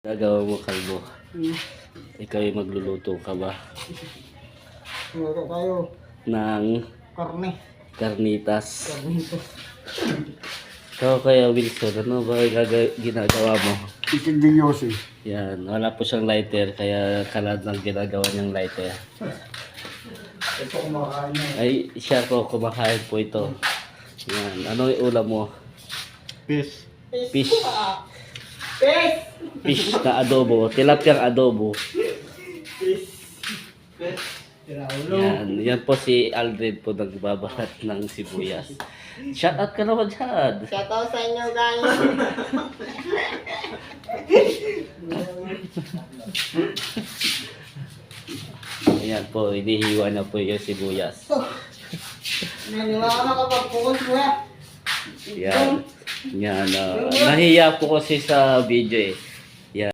Gagawa mo, Kalbo. Hmm. Ikaw ay magluluto ka ba Meron tayo. ng Karne. karnitas? Karne ito. Ikaw kaya, Wilson, ano ba ginagawa mo? Itindiyosi. Yan, wala po siyang lighter, kaya kalad ng ginagawa niyang lighter. Ito kumakain na. Ay, siya po, kumakain po ito. Yan, ano yung ulam mo? Fish. Fish. Fish! Fish na adobo, tilapiyang adobo. Fish. Fish. Tiraulo. Yan po si Aldred po nagbabahat ng sibuyas. Shout out ka naman dyan. Shoutout sa inyo guys. Ayan po, inihiwa na po yung sibuyas. Naniwala ka pag focus mo ya. Yan. Yan. Nahiya po kasi sa video eh.